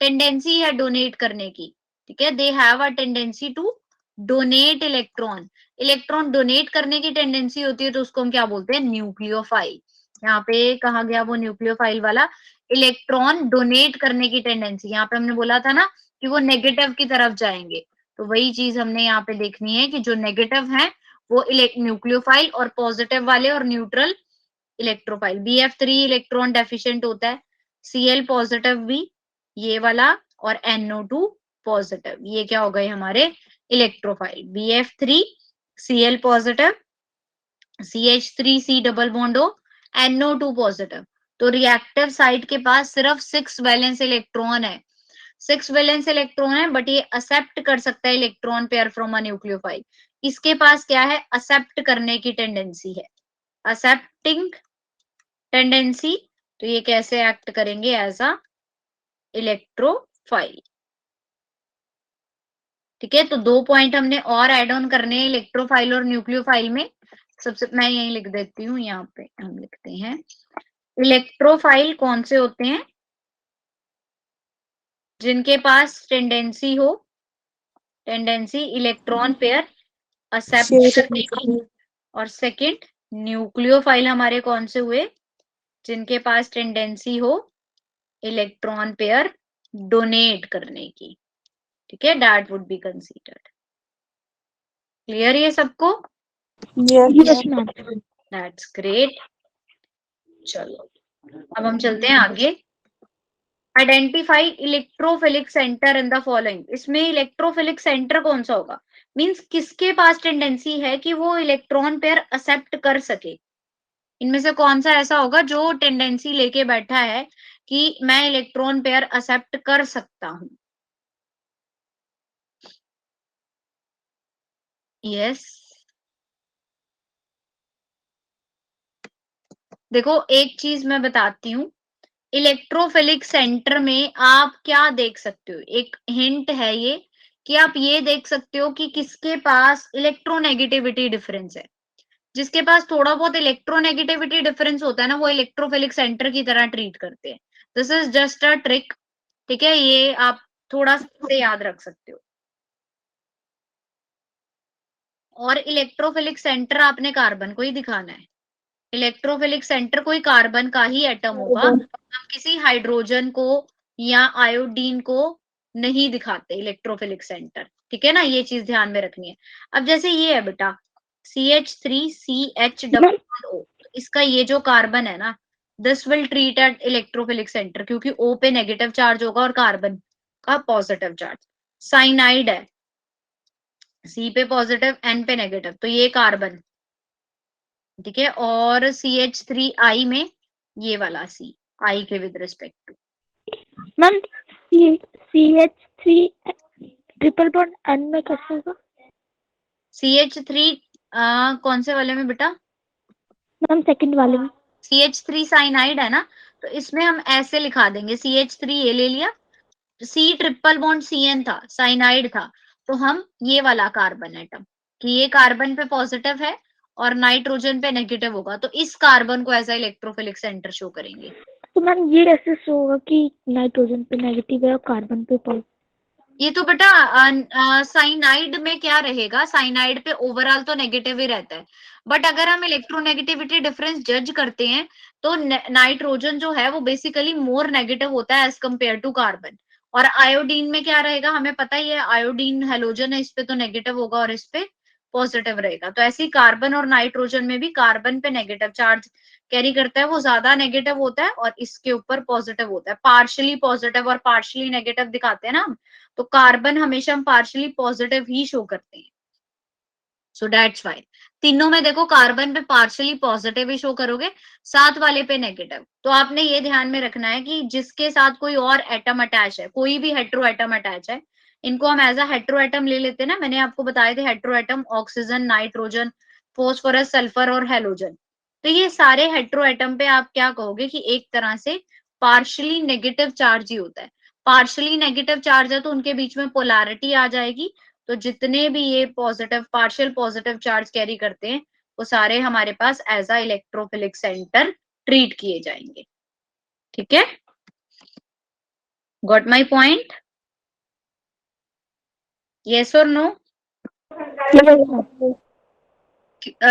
टेंडेंसी है डोनेट करने की। ठीक है, they have a tendency to donate electron. Electron donate करने की टेंडेंसी होती है तो उसको हम क्या बोलते हैं, न्यूक्लियोफाइल। यहाँ पे कहा गया वो न्यूक्लियोफाइल वाला, इलेक्ट्रॉन डोनेट करने की टेंडेंसी। यहाँ पे हमने बोला था ना कि वो नेगेटिव की तरफ जाएंगे, तो वही चीज हमने यहाँ पे देखनी है कि जो नेगेटिव है वो न्यूक्लियोफाइल, और पॉजिटिव वाले और neutral electrophile. BF3 electron deficient होता है, Cl पॉजिटिव भी ये वाला, और NO2 पॉजिटिव, ये क्या हो गए हमारे electrophile. BF3 Cl positive, CH3C double bond हो, NO2 पॉजिटिव। तो रिएक्टिव साइट के पास सिर्फ 6 वैलेंस इलेक्ट्रॉन है, 6 वैलेंस इलेक्ट्रॉन है, बट ये एक्सेप्ट कर सकता है electron pair from a nucleophile. इसके पास क्या है, एक्सेप्ट करने की टेंडेंसी है, एक्सेप्टिंग टेंडेंसी। तो ये कैसे एक्ट करेंगे, एज अ इलेक्ट्रोफाइल। ठीक है, तो 2 पॉइंट हमने और एड ऑन करने हैं इलेक्ट्रोफाइल और न्यूक्लियोफाइल में। सबसे मैं यही लिख देती हूँ, यहाँ पे हम लिखते हैं इलेक्ट्रोफाइल कौन से होते हैं, जिनके पास टेंडेंसी हो, टेंडेंसी इलेक्ट्रॉन पेयर एक्सेप्ट करने की। और सेकंड, न्यूक्लियोफाइल हमारे कौन से हुए, जिनके पास टेंडेंसी हो इलेक्ट्रॉन पेयर डोनेट करने की। ठीक है, that would be considered. Clear ये सबको? Yes ma'am. That's great. चलो अब हम चलते हैं आगे। Identify electrophilic centre in the following. इसमें इलेक्ट्रोफिलिक सेंटर कौन सा होगा, मींस किसके पास टेंडेंसी है कि वो इलेक्ट्रॉन पेयर एक्सेप्ट कर सके। इनमें से कौन सा ऐसा होगा जो टेंडेंसी लेके बैठा है कि मैं इलेक्ट्रॉन पेयर एक्सेप्ट कर सकता हूं। यस, देखो एक चीज मैं बताती हूँ, इलेक्ट्रोफिलिक सेंटर में आप क्या देख सकते हो, एक हिंट है ये कि आप ये देख सकते हो कि किसके पास इलेक्ट्रोनेगेटिविटी डिफरेंस है। जिसके पास थोड़ा बहुत इलेक्ट्रोनेगेटिविटी डिफरेंस होता है ना, वो इलेक्ट्रोफिलिक सेंटर की तरह ट्रीट करते हैं। This is just a trick. ठीक है, ये आप थोड़ा से याद रख सकते हो। और इलेक्ट्रोफिलिक सेंटर आपने कार्बन को ही दिखाना है। इलेक्ट्रोफिलिक सेंटर कोई कार्बन का ही एटम होगा, हम किसी हाइड्रोजन को या आयोडीन को नहीं दिखाते इलेक्ट्रोफिलिक सेंटर। ठीक है ना, ये चीज ध्यान में रखनी है। अब जैसे ये है बेटा CH3CH इसका ये जो कार्बन है ना, this will treat at electrophilic centre, क्योंकि O पे नेगेटिव चार्ज होगा और कार्बन का पॉजिटिव चार्ज। साइनाइड है, C पे पॉजिटिव N पे नेगेटिव, तो ये कार्बन। ठीक है, और CH3I में ये वाला C, I के with respect to. Ma'am CH3 triple bond N में कैसे होगा? CH3 कौन से वाले में बेटा? मैम सेकंड वाले में। CH3 साइनाइड है ना, तो इसमें हम ऐसे लिखा देंगे, CH3 ये ले लिया, C ट्रिपल बॉन्ड CN था, साइनाइड था, तो हम ये वाला कार्बन एटम कि ये कार्बन पे पॉजिटिव है और नाइट्रोजन पे नेगेटिव होगा, तो इस कार्बन को ऐसा इलेक्ट्रोफिलिक सेंटर शो करेंगे। तो मैम ये कैसे शो होगा कि नाइट्रोजन पे नेगेटिव है और कार्बन पे पॉजिटिव? ये तो बेटा साइनाइड में क्या रहेगा, साइनाइड पे ओवरऑल तो नेगेटिव ही रहता है, बट अगर हम इलेक्ट्रोनेगेटिविटी डिफरेंस जज करते हैं तो नाइट्रोजन जो है वो बेसिकली मोर नेगेटिव होता है एज कंपेयर टू कार्बन। और आयोडीन में क्या रहेगा, हमें पता ही है, आयोडीन हेलोजन है, इस पे तो नेगेटिव होगा और इस पे पॉजिटिव रहेगा। तो ऐसे ही कार्बन और नाइट्रोजन में भी कार्बन पे नेगेटिव चार्ज कैरी करता है, वो ज्यादा नेगेटिव होता है, और इसके ऊपर पॉजिटिव होता है। पार्शियली पॉजिटिव और पार्शियली नेगेटिव दिखाते हैं ना हम, तो कार्बन हमेशा हम पार्शियली पॉजिटिव ही शो करते हैं। सो दैट्स वाई तीनों में देखो कार्बन पे पार्शियली पॉजिटिव ही शो करोगे, साथ वाले पे नेगेटिव। तो आपने ये ध्यान में रखना है कि जिसके साथ कोई और एटम अटैच है, कोई भी हेट्रो एटम अटैच है, इनको हम एज अ हेट्रो एटम ले लेते हैं ना। मैंने आपको बताए थे hetero atom oxygen, nitrogen, phosphorus, sulphur और हेलोजन। तो ये सारे हेट्रो एटम पे आप क्या कहोगे कि एक तरह से पार्शियली नेगेटिव चार्ज ही होता है। पार्शियली नेगेटिव चार्ज है तो उनके बीच में पोलैरिटी आ जाएगी। तो जितने भी ये positive partial positive charge carry करते हैं वो सारे हमारे पास as a electrophilic centre treat किए जाएंगे। ठीक है, गॉट माई पॉइंट? यस और नो?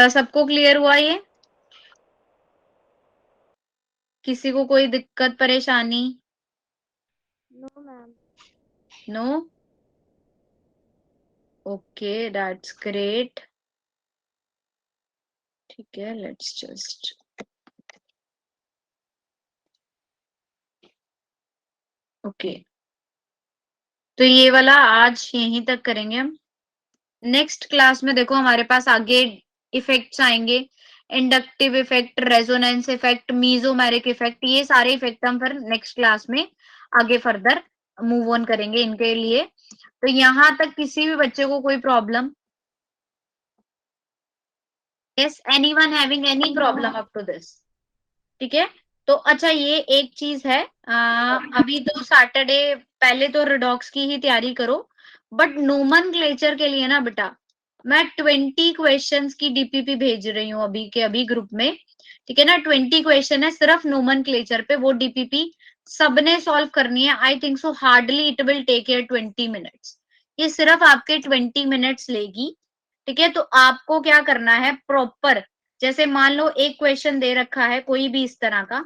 सबको क्लियर हुआ ये? किसी को कोई दिक्कत परेशानी? No ma'am. No? Okay, that's great. ठीक है, लेट्स जस्ट ओके। तो ये वाला आज यहीं तक करेंगे हम। नेक्स्ट क्लास में देखो हमारे पास आगे इफेक्ट्स आएंगे, inductive effect, resonance effect, mesomeric effect. ये सारे इफेक्ट हम फिर नेक्स्ट क्लास में आगे फर्दर मूव ऑन करेंगे इनके लिए। तो यहां तक किसी भी बच्चे को कोई problem? Yes, anyone having any problem up to this? ठीक है, तो अच्छा ये एक चीज है, अभी तो सैटरडे, पहले तो रिडॉक्स की ही तैयारी करो, बट नोमेनक्लेचर के लिए ना बेटा मैं 20 क्वेश्चंस की डीपीपी भेज रही हूँ अभी के अभी ग्रुप में। ठीक है ना, 20 क्वेश्चन है सिर्फ नोमेनक्लेचर पे। वो डीपीपी सबने सॉल्व करनी है। I think so hardly it will take care 20 minutes. ये सिर्फ आपके 20 मिनट्स लेगी। ठीक है, तो आपको क्या करना है प्रॉपर, जैसे मान लो एक क्वेश्चन दे रखा है कोई भी इस तरह का,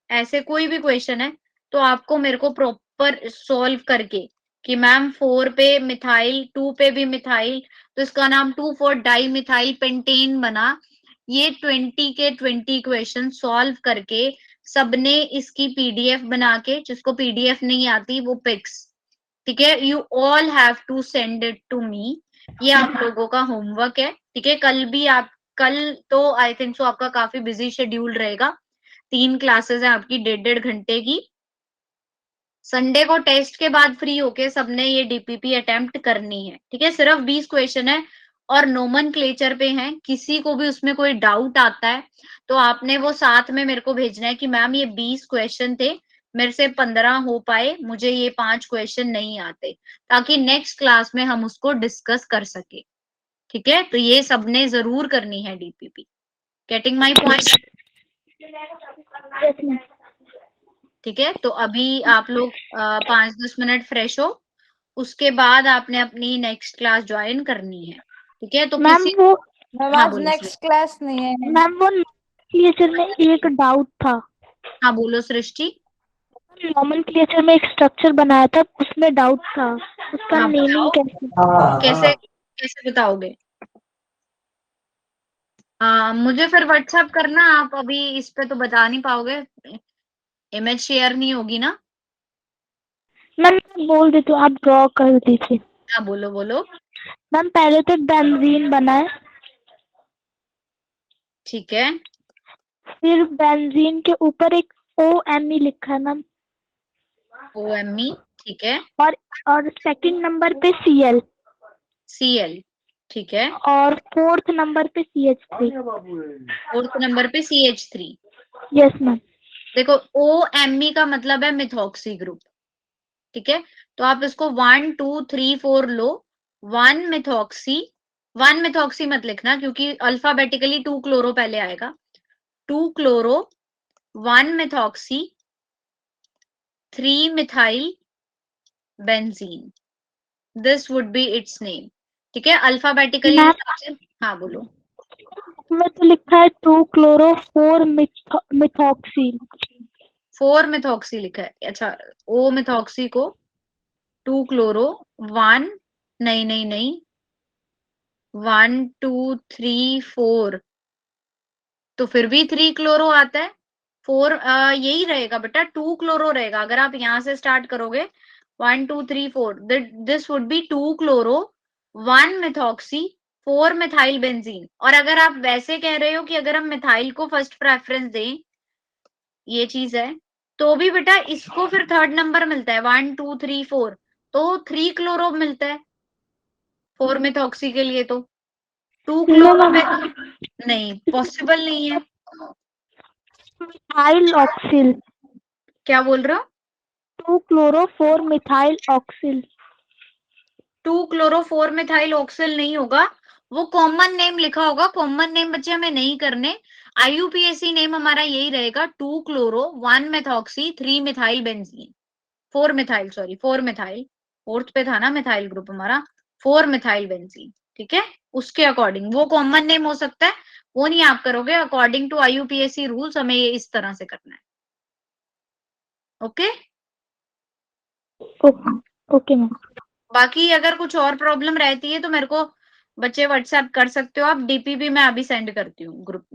ऐसे कोई भी क्वेश्चन है, तो आपको मेरे को प्रॉपर सॉल्व करके कि मैम 4 पे मिथाइल, 2 पे भी मिथाइल, तो इसका नाम 2,4 डाई मिथाइल पेंटेन बना। ये 20 के 20 क्वेश्चन सॉल्व करके सबने इसकी पीडीएफ बना के, जिसको पीडीएफ नहीं आती वो पिक्स, ठीक है, you all have to send it to me. ये आप लोगों का होमवर्क है। ठीक है, कल भी आप, कल तो आई थिंक सो आपका काफी बिजी शेड्यूल रहेगा, 3 क्लासेस है आपकी 1.5 घंटे की। संडे को टेस्ट के बाद फ्री होके सबने ये डीपीपी अटेम्प्ट करनी है। ठीक है, सिर्फ 20 क्वेश्चन है और नोमेनक्लेचर पे हैं। किसी को भी उसमें कोई डाउट आता है तो आपने वो साथ में मेरे को भेजना है कि मैम ये 20 क्वेश्चन थे, मेरे से 15 हो पाए, मुझे ये 5 क्वेश्चन नहीं आते, ताकि नेक्स्ट क्लास में हम उसको डिस्कस कर सके। ठीक है, तो ये सबने जरूर करनी है डीपीपी। Getting my point? ठीक है, तो अभी आप लोग 5-10 मिनट फ्रेश हो, उसके बाद आपने अपनी नेक्स्ट क्लास ज्वाइन करनी है। ठीक है, तो मैम किसी, वो मैम हाँ आज बोलो नेक्स्ट क्लास नहीं है। मैम वो नोमेनक्लेचर में एक डाउट था। हाँ बोलो सृष्टि। नोमेनक्लेचर में एक स्ट्रक्चर बनाया था, उसमें डाउट था, उसका हाँ नेमिंग बताओ, कैसे? कैसे कैसे बताओगे? मुझे फिर व्हाट्सएप करना, आप अभी इस पे तो बता नहीं पाओगे, इमेज शेयर नहीं होगी ना। मैम मैं बोल देती हूँ, आप ड्रॉ कर दीजिए। हाँ बोलो बोलो। मैम पहले तो बेंजीन बना है, ठीक है, फिर बेंजीन के ऊपर एक OMe लिखा है मैम, OMe, ठीक है, और सेकंड नंबर पे Cl, Cl, ठीक है, और फोर्थ नंबर पे CH3। फोर्थ नंबर पे CH3। Yes ma'am. देखो OMe का मतलब है मिथॉक्सी ग्रुप। ठीक है, तो आप इसको 1 2 3 4 लो। 1 मिथॉक्सी, 1 मिथॉक्सी मत लिखना क्योंकि अल्फाबेटिकली 2 क्लोरो पहले आएगा। 2 chloro, 1 methoxy, 3 methyl benzene, this would be it's name. ठीक है, अल्फाबेटिकली मैम हाँ बोलो। में तो लिखा है 2 क्लोरो 4 मिथॉक्सी। 4 मिथॉक्सी लिखा है, अच्छा ओ मिथॉक्सी को 2 क्लोरो 1, नहीं नहीं नहीं, 1 2 3 4, तो फिर भी 3 क्लोरो आता है। 4 यही रहेगा बेटा, 2 क्लोरो रहेगा अगर आप यहां से स्टार्ट करोगे। 1 2 3 4, this would be 2 chloro 1 methoxy 4 methyl benzene. और अगर आप वैसे कह रहे हो कि अगर हम मिथाइल को फर्स्ट प्रेफरेंस दें, ये चीज है, तो भी बेटा इसको फिर थर्ड नंबर मिलता है, 1 2 3 4, तो 3 क्लोरो मिलता है 4 मेथॉक्सी के लिए। तो 2 क्लोरो में नहीं, पॉसिबल नहीं है। मिथाइल ऑक्सिल, क्या बोल रहे हो? 2 क्लोरो 4 मिथाइल ऑक्सिल। 2 क्लोरो 4 मिथाइल ऑक्सिल नहीं होगा, वो कॉमन नेम लिखा होगा। कॉमन नेम बच्चे हमें नहीं करने, आईयूपीएसी नेम हमारा यही रहेगा, 2 chloro 1 methoxy 3 methyl benzene, 4 methyl, sorry 4 methyl, fourth पे था ना मिथाइल ग्रुप हमारा, 4 मिथाइल बेंजीन। ठीक है, उसके अकॉर्डिंग वो कॉमन नेम हो सकता है, वो नहीं आप करोगे। अकॉर्डिंग टू आईयूपीएसी रूल्स हमें ये इस तरह से करना है। Okay, okay ma'am. बाकी अगर कुछ और प्रॉब्लम रहती है तो मेरे को बच्चे व्हाट्सएप कर सकते हो आप, डीपीपी मैं अभी सेंड करती हूँ ग्रुप में।